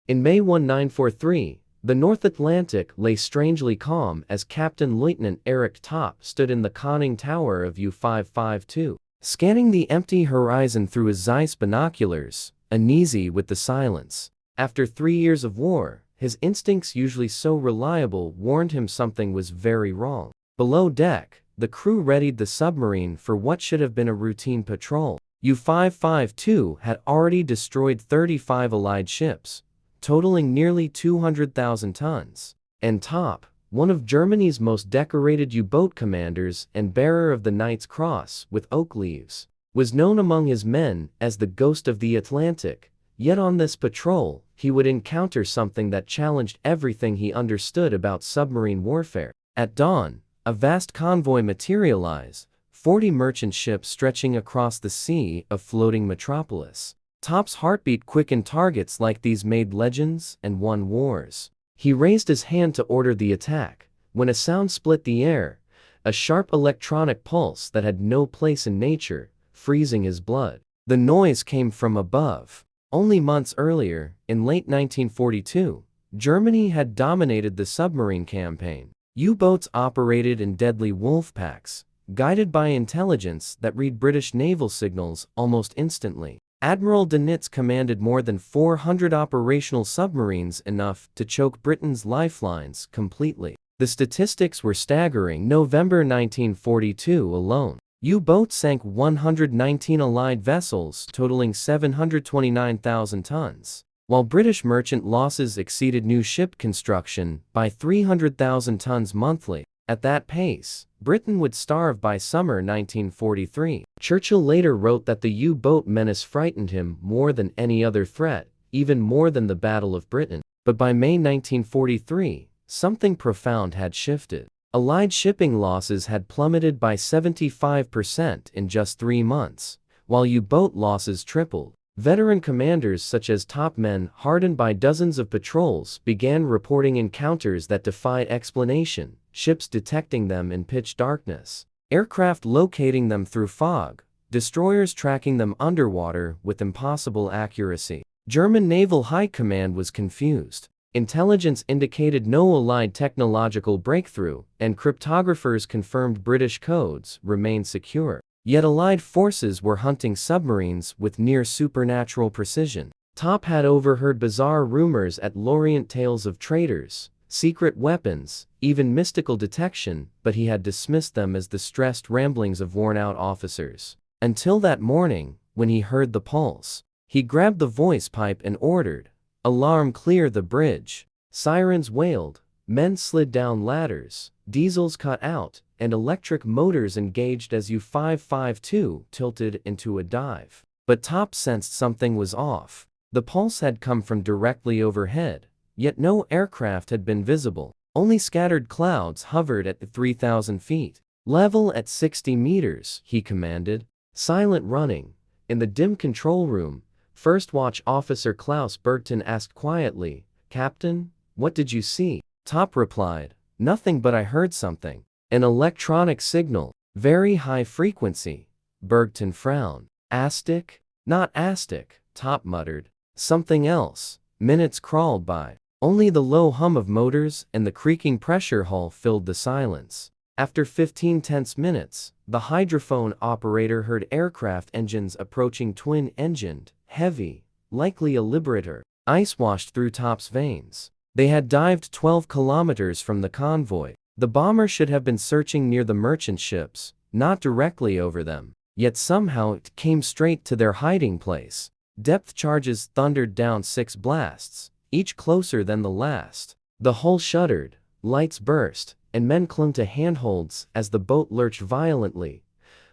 In May 1943, the North Atlantic lay strangely calm as Captain Lieutenant Eric Topp stood in the conning tower of U-552, scanning the empty horizon through his Zeiss binoculars, uneasy with the silence. After 3 years of war, his instincts, usually so reliable, warned him something was very wrong. Below deck, the crew readied the submarine for what should have been a routine patrol. U-552 had already destroyed 35 Allied ships, totaling nearly 200,000 tons. And Topp, one of Germany's most decorated U-boat commanders and bearer of the Knight's Cross with oak leaves, was known among his men as the Ghost of the Atlantic. Yet on this patrol, he would encounter something that challenged everything he understood about submarine warfare. At dawn, a vast convoy materialized, 40 merchant ships stretching across the sea of floating metropolis. Topp's heartbeat quickened. Targets like these made legends and won wars. He raised his hand to order the attack, when a sound split the air, a sharp electronic pulse that had no place in nature, freezing his blood. The noise came from above. Only months earlier, in late 1942, Germany had dominated the submarine campaign. U-boats operated in deadly wolf packs, guided by intelligence that read British naval signals almost instantly. Admiral de Nitz commanded more than 400 operational submarines, enough to choke Britain's lifelines completely. The statistics were staggering. November 1942 alone, U-boats sank 119 Allied vessels, totaling 729,000 tons, while British merchant losses exceeded new ship construction by 300,000 tons monthly. At that pace, Britain would starve by summer 1943. Churchill later wrote that the U-boat menace frightened him more than any other threat, even more than the Battle of Britain. But by May 1943, something profound had shifted. Allied shipping losses had plummeted by 75% in just 3 months, while U-boat losses tripled. Veteran commanders such as Topp, men hardened by dozens of patrols, began reporting encounters that defied explanation, ships detecting them in pitch darkness, aircraft locating them through fog, destroyers tracking them underwater with impossible accuracy. German Naval High Command was confused. Intelligence indicated no Allied technological breakthrough, and cryptographers confirmed British codes remained secure. Yet Allied forces were hunting submarines with near supernatural precision. Topp had overheard bizarre rumors at Lorient, tales of traitors, secret weapons, even mystical detection, but he had dismissed them as the stressed ramblings of worn-out officers. Until that morning, when he heard the pulse. He grabbed the voice pipe and ordered, "Alarm, clear the bridge." Sirens wailed, men slid down ladders, diesels cut out, and electric motors engaged as U-552 tilted into a dive. But Topp sensed something was off. The pulse had come from directly overhead, yet no aircraft had been visible. Only scattered clouds hovered at 3,000 feet. "Level at 60 meters, he commanded. Silent running. In the dim control room, First Watch Officer Klaus Bergton asked quietly, "Captain, what did you see?" Topp replied, "Nothing, but I heard something. An electronic signal. Very high frequency." Bergton frowned. "Astic?" "Not astic," Topp muttered. "Something else." Minutes crawled by. Only the low hum of motors and the creaking pressure hull filled the silence. After 15 tense minutes, the hydrophone operator heard aircraft engines approaching, twin-engined, heavy, likely a Liberator. Ice washed through Topp's veins. They had dived 12 kilometers from the convoy. The bomber should have been searching near the merchant ships, not directly over them. Yet somehow it came straight to their hiding place. Depth charges thundered down 6 blasts, each closer than the last. The hull shuddered, lights burst, and men clung to handholds as the boat lurched violently.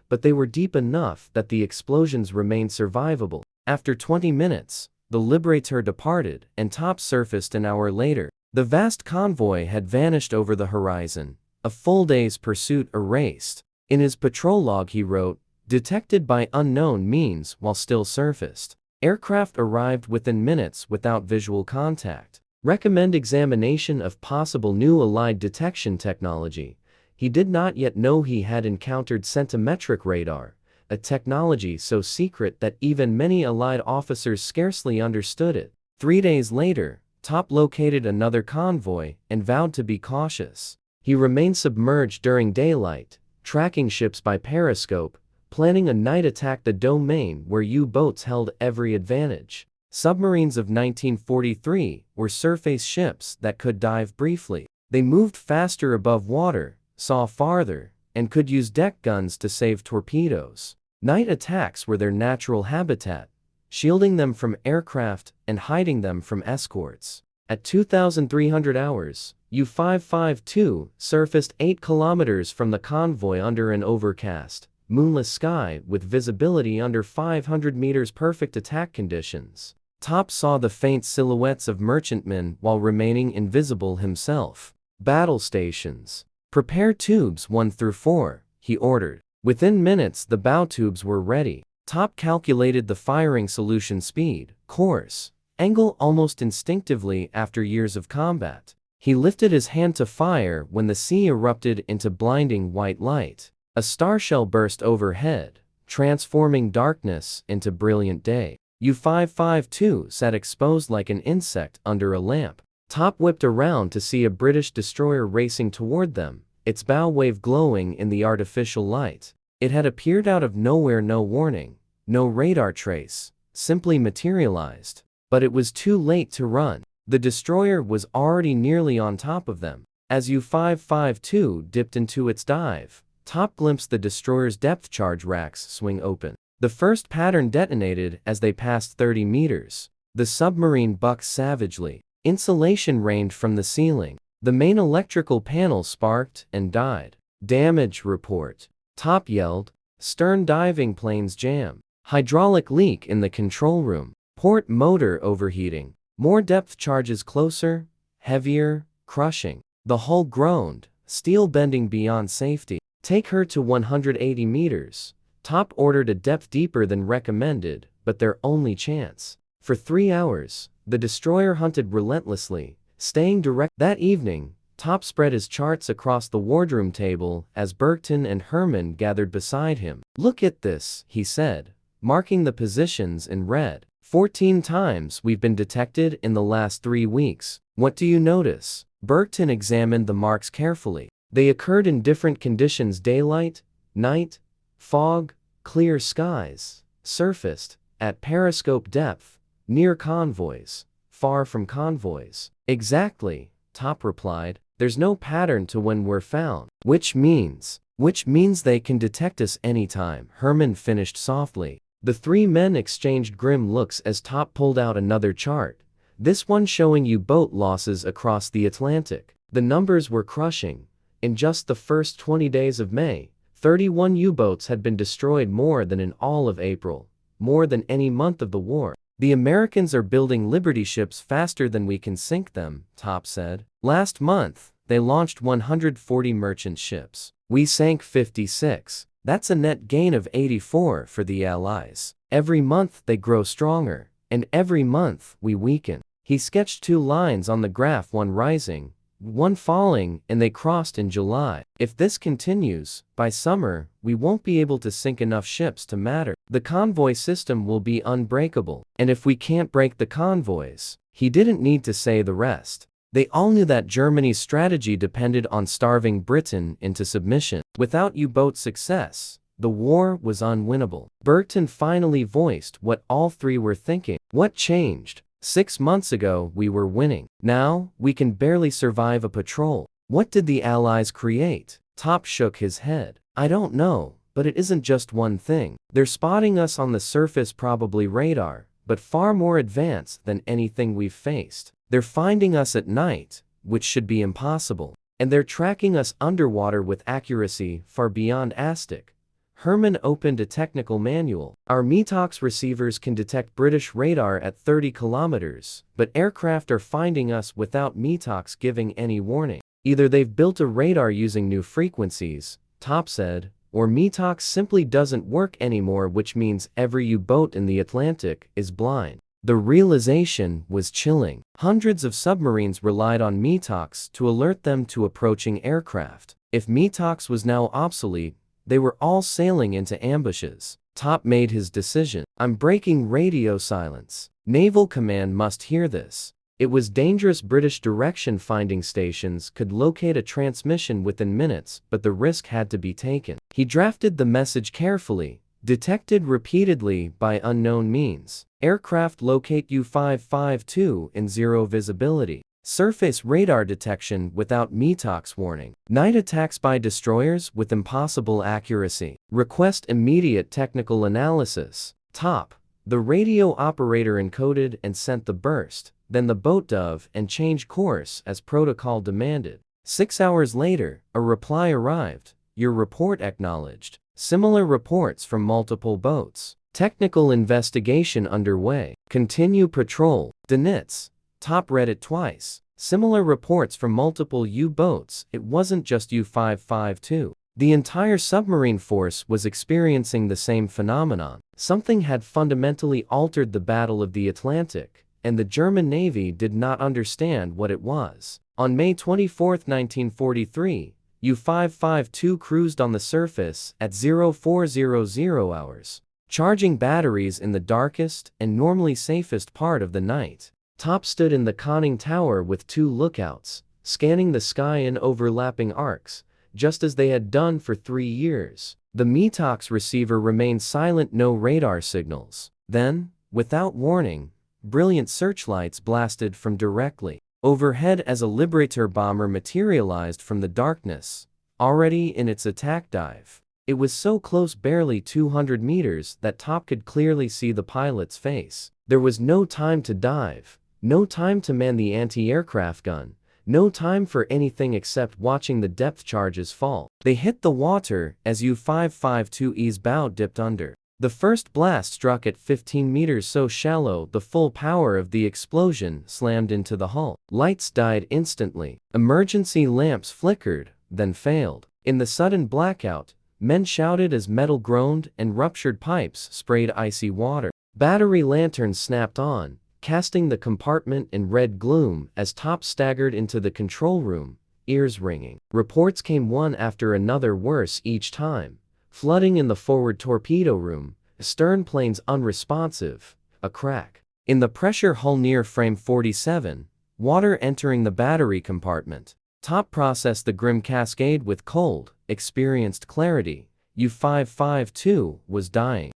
But they were deep enough that the explosions remained survivable. After 20 minutes, the Liberator departed, and Topp surfaced an hour later. The vast convoy had vanished over the horizon, a full day's pursuit erased. In his patrol log he wrote, "Detected by unknown means while still surfaced. Aircraft arrived within minutes without visual contact. Recommend examination of possible new Allied detection technology." He did not yet know he had encountered centimetric radar, a technology so secret that even many Allied officers scarcely understood it. 3 days later, Top located another convoy and vowed to be cautious. He remained submerged during daylight, tracking ships by periscope, planning a night attack the domain where U-boats held every advantage. Submarines of 1943 were surface ships that could dive briefly. They moved faster above water, saw farther, and could use deck guns to save torpedoes. Night attacks were their natural habitat, shielding them from aircraft and hiding them from escorts. At 2,300 hours, U-552 surfaced 8 kilometers from the convoy under an overcast, moonless sky with visibility under 500 meters. Perfect attack conditions. Top saw the faint silhouettes of merchantmen while remaining invisible himself. Battle stations. Prepare tubes 1 through 4, he ordered. Within minutes the bow tubes were ready. Top calculated the firing solution speed, course, angle almost instinctively after years of combat. He lifted his hand to fire when the sea erupted into blinding white light. A starshell burst overhead, transforming darkness into brilliant day. U-552 sat exposed like an insect under a lamp. Top whipped around to see a British destroyer racing toward them, its bow wave glowing in the artificial light. It had appeared out of nowhere, no warning, no radar trace, simply materialized. But it was too late to run. The destroyer was already nearly on top of them. As U-552 dipped into its dive, Top glimpsed the destroyer's depth charge racks swing open. The first pattern detonated as they passed 30 meters. The submarine bucked savagely. Insulation rained from the ceiling. The main electrical panel sparked and died. Damage report. Top yelled. Stern diving planes jam. Hydraulic leak in the control room. Port motor overheating. More depth charges closer, heavier, crushing. The hull groaned, steel bending beyond safety. Take her to 180 meters. Top ordered a depth deeper than recommended, but their only chance. For 3 hours, the destroyer hunted relentlessly, staying direct. That evening, Top spread his charts across the wardroom table as Bergton and Herman gathered beside him. Look at this, he said, marking the positions in red. 14 times we've been detected in the last 3 weeks. What do you notice? Bergton examined the marks carefully. They occurred in different conditions: daylight, night, fog, clear skies, surfaced, at periscope depth, near convoys, far from convoys. Exactly, Top replied. There's no pattern to when we're found. Which means they can detect us anytime, Herman finished softly. The 3 men exchanged grim looks as Top pulled out another chart, this one showing U-boat losses across the Atlantic. The numbers were crushing. In just the first 20 days of May, 31 U-boats had been destroyed, more than in all of April, more than any month of the war. The Americans are building Liberty ships faster than we can sink them, Top said. Last month, they launched 140 merchant ships. We sank 56. That's a net gain of 84 for the Allies. Every month they grow stronger, and every month we weaken. He sketched 2 lines on the graph, one rising, one falling, and they crossed in July. If this continues, by summer, we won't be able to sink enough ships to matter. The convoy system will be unbreakable. And if we can't break the convoys, he didn't need to say the rest. They all knew that Germany's strategy depended on starving Britain into submission. Without U-boat success, the war was unwinnable. Bergton finally voiced what all 3 were thinking. What changed? 6 months ago we were winning. Now, we can barely survive a patrol. What did the Allies create? Top shook his head. I don't know, but it isn't just one thing. They're spotting us on the surface, probably radar, but far more advanced than anything we've faced. They're finding us at night, which should be impossible. And they're tracking us underwater with accuracy far beyond ASTIC. Herman opened a technical manual. Our METOX receivers can detect British radar at 30 kilometers, but aircraft are finding us without METOX giving any warning. Either they've built a radar using new frequencies, Top said, or METOX simply doesn't work anymore, which means every U-boat in the Atlantic is blind. The realization was chilling. Hundreds of submarines relied on METOX to alert them to approaching aircraft. If METOX was now obsolete, they were all sailing into ambushes. Top made his decision. I'm breaking radio silence. Naval Command must hear this. It was dangerous. British direction-finding stations could locate a transmission within minutes, but the risk had to be taken. He drafted the message carefully, detected repeatedly by unknown means. Aircraft locate U-552 in zero visibility. Surface radar detection without METOX warning. Night attacks by destroyers with impossible accuracy. Request immediate technical analysis. Top. The radio operator encoded and sent the burst, then the boat dove and changed course as protocol demanded. 6 hours later, a reply arrived. Your report acknowledged. Similar reports from multiple boats. Technical investigation underway. Continue patrol. Denitz. Top read it twice. Similar reports from multiple U-boats. It wasn't just U-552. The entire submarine force was experiencing the same phenomenon. Something had fundamentally altered the Battle of the Atlantic, and the German Navy did not understand what it was. On May 24, 1943, U-552 cruised on the surface at 0400 hours, charging batteries in the darkest and normally safest part of the night. Top stood in the conning tower with 2 lookouts, scanning the sky in overlapping arcs, just as they had done for 3 years. The METOX receiver remained silent, no radar signals. Then, without warning, brilliant searchlights blasted from directly overhead as a Liberator bomber materialized from the darkness, already in its attack dive. It was so close, barely 200 meters, that Top could clearly see the pilot's face. There was no time to dive, no time to man the anti-aircraft gun, no time for anything except watching the depth charges fall. They hit the water as U-552's bow dipped under. The first blast struck at 15 meters, so shallow the full power of the explosion slammed into the hull. Lights died instantly. Emergency lamps flickered, then failed. In the sudden blackout, men shouted as metal groaned and ruptured pipes sprayed icy water. Battery lanterns snapped on, casting the compartment in red gloom as Top staggered into the control room, ears ringing. Reports came one after another, worse each time. Flooding in the forward torpedo room, stern planes unresponsive, a crack in the pressure hull near frame 47, water entering the battery compartment. Top processed the grim cascade with cold, experienced clarity. U-552 was dying.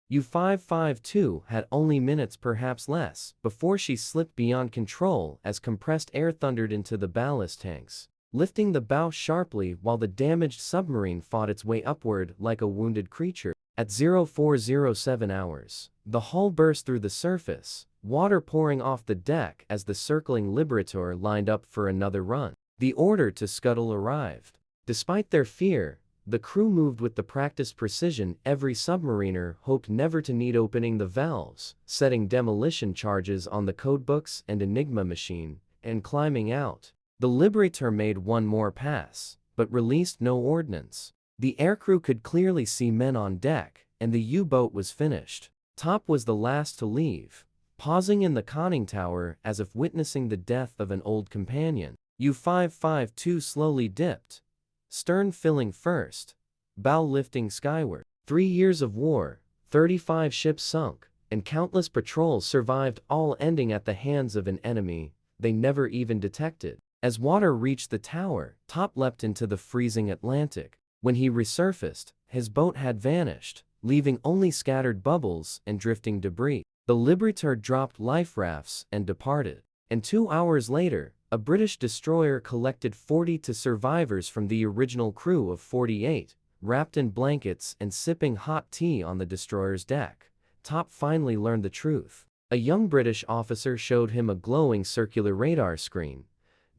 U-552 had only minutes, perhaps less, before she slipped beyond control as compressed air thundered into the ballast tanks, lifting the bow sharply while the damaged submarine fought its way upward like a wounded creature. At 0407 hours, the hull burst through the surface, water pouring off the deck as the circling Liberator lined up for another run. The order to scuttle arrived. Despite their fear, the crew moved with the practiced precision every submariner hoped never to need, opening the valves, setting demolition charges on the codebooks and Enigma machine, and climbing out. The Liberator made one more pass, but released no ordnance. The aircrew could clearly see men on deck, and the U-boat was finished. Top was the last to leave, pausing in the conning tower as if witnessing the death of an old companion. U-552 slowly dipped, stern filling first, bow lifting skyward. 3 years of war, 35 ships sunk, and countless patrols survived, all ending at the hands of an enemy they never even detected. As water reached the tower, Top leapt into the freezing Atlantic. When he resurfaced, his boat had vanished, leaving only scattered bubbles and drifting debris. The Liberator dropped life rafts and departed. And 2 hours later, a British destroyer collected 42 survivors from the original crew of 48, wrapped in blankets and sipping hot tea on the destroyer's deck. Top finally learned the truth. A young British officer showed him a glowing circular radar screen.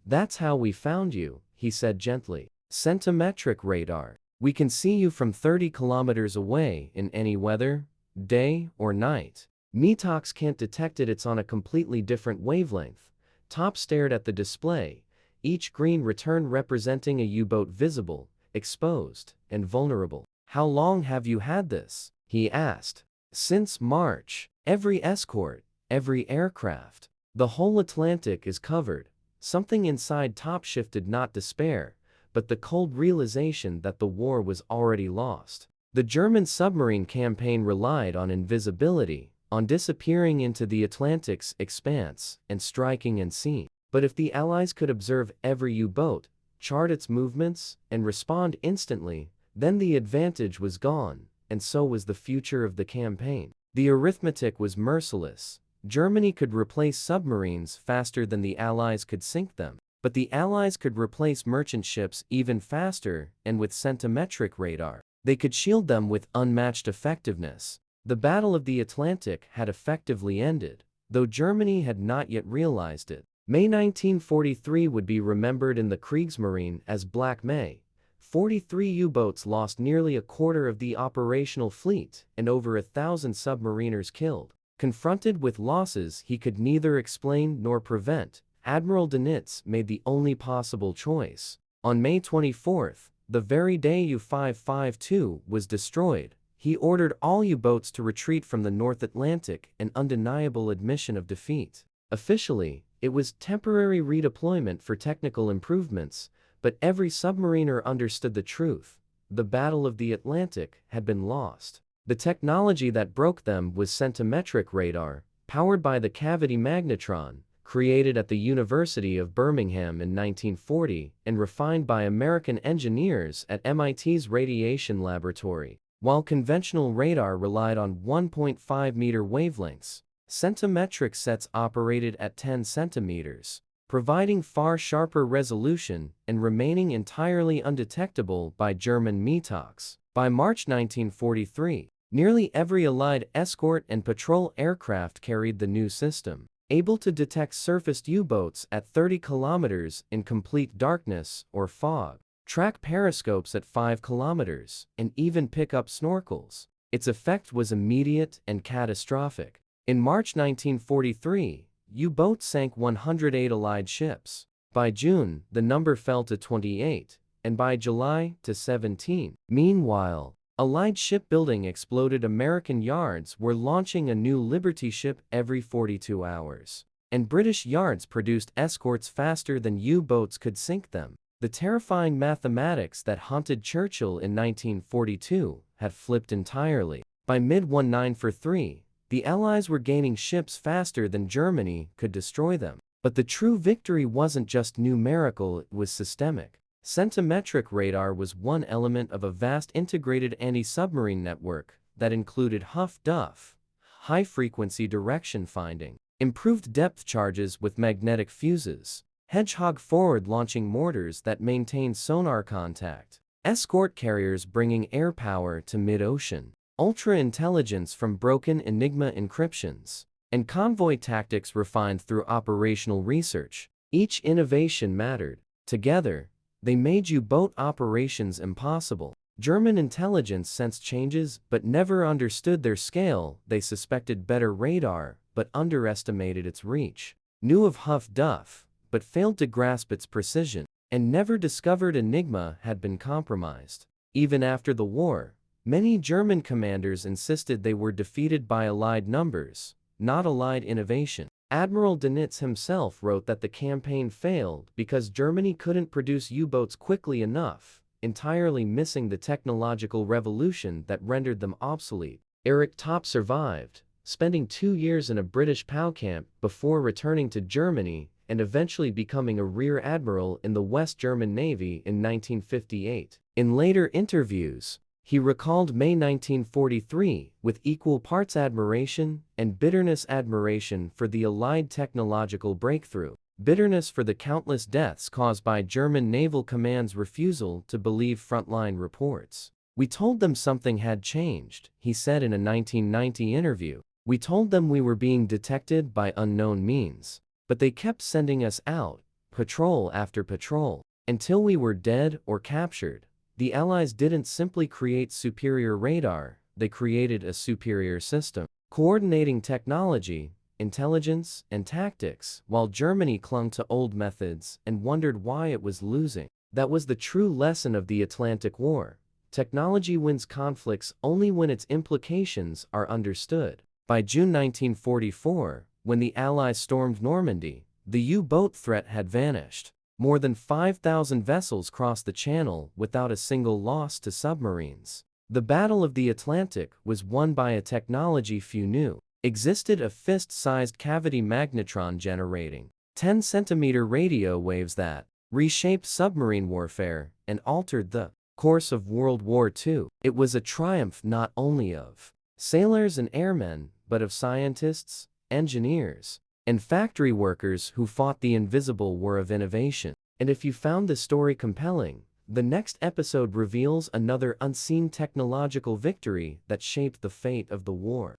"That's how we found you," he said gently. "Centimetric radar. We can see you from 30 kilometers away in any weather, day or night. METOX can't detect it, it's on a completely different wavelength." Top stared at the display, each green return representing a U-boat visible, exposed, and vulnerable. "How long have you had this?" he asked. "Since March. Every escort, every aircraft. The whole Atlantic is covered." Something inside Top shifted, not despair, but the cold realization that the war was already lost. The German submarine campaign relied on invisibility, on disappearing into the Atlantic's expanse and striking unseen. But if the Allies could observe every U-boat, chart its movements, and respond instantly, then the advantage was gone, and so was the future of the campaign. The arithmetic was merciless. Germany could replace submarines faster than the Allies could sink them. But the Allies could replace merchant ships even faster, and with centimetric radar, they could shield them with unmatched effectiveness. The Battle of the Atlantic had effectively ended, though Germany had not yet realized it. May 1943 would be remembered in the Kriegsmarine as Black May. 43 U-boats lost nearly a quarter of the operational fleet and over 1,000 submariners killed. Confronted with losses he could neither explain nor prevent, Admiral Dönitz made the only possible choice. On May 24, the very day U-552 was destroyed, he ordered all U-boats to retreat from the North Atlantic, an undeniable admission of defeat. Officially, it was temporary redeployment for technical improvements, but every submariner understood the truth. The Battle of the Atlantic had been lost. The technology that broke them was centimetric radar, powered by the cavity magnetron, created at the University of Birmingham in 1940 and refined by American engineers at MIT's Radiation Laboratory. While conventional radar relied on 1.5-meter wavelengths, centimetric sets operated at 10 centimeters, providing far sharper resolution and remaining entirely undetectable by German METOX. By March 1943, nearly every Allied escort and patrol aircraft carried the new system, able to detect surfaced U-boats at 30 kilometers in complete darkness or fog, track periscopes at 5 kilometers, and even pick up snorkels. Its effect was immediate and catastrophic. In March 1943, U-boats sank 108 Allied ships. By June, the number fell to 28, and by July, to 17. Meanwhile, Allied shipbuilding exploded. American yards were launching a new Liberty ship every 42 hours, and British yards produced escorts faster than U-boats could sink them. The terrifying mathematics that haunted Churchill in 1942 had flipped entirely. By mid-1943, the Allies were gaining ships faster than Germany could destroy them. But the true victory wasn't just numerical, it was systemic. Centimetric radar was one element of a vast integrated anti-submarine network that included HUF-DUF, high-frequency direction finding, improved depth charges with magnetic fuses, Hedgehog forward-launching mortars that maintained sonar contact, escort carriers bringing air power to mid-ocean, ultra-intelligence from broken Enigma encryptions, and convoy tactics refined through operational research. Each innovation mattered. Together, they made U-boat operations impossible. German intelligence sensed changes but never understood their scale. They suspected better radar but underestimated its reach, knew of HUF-DUF but failed to grasp its precision, and never discovered Enigma had been compromised. Even after the war, many German commanders insisted they were defeated by Allied numbers, not Allied innovation. Admiral Dönitz himself wrote that the campaign failed because Germany couldn't produce U-boats quickly enough, entirely missing the technological revolution that rendered them obsolete. Eric Topp survived, spending 2 years in a British POW camp before returning to Germany and eventually becoming a rear admiral in the West German Navy in 1958. In later interviews, he recalled May 1943 with equal parts admiration and bitterness. Admiration for the Allied technological breakthrough, bitterness for the countless deaths caused by German Naval Command's refusal to believe frontline reports. "We told them something had changed," he said in a 1990 interview. "We told them we were being detected by unknown means, but they kept sending us out, patrol after patrol, until we were dead or captured." The Allies didn't simply create superior radar, they created a superior system, coordinating technology, intelligence, and tactics, while Germany clung to old methods and wondered why it was losing. That was the true lesson of the Atlantic War. Technology wins conflicts only when its implications are understood. By June 1944, when the Allies stormed Normandy, the U-boat threat had vanished. More than 5,000 vessels crossed the channel without a single loss to submarines. The Battle of the Atlantic was won by a technology few knew existed: a fist-sized cavity magnetron generating 10-centimeter radio waves that reshaped submarine warfare and altered the course of World War II. It was a triumph not only of sailors and airmen, but of scientists, engineers, and factory workers who fought the invisible war of innovation. And if you found this story compelling, the next episode reveals another unseen technological victory that shaped the fate of the war.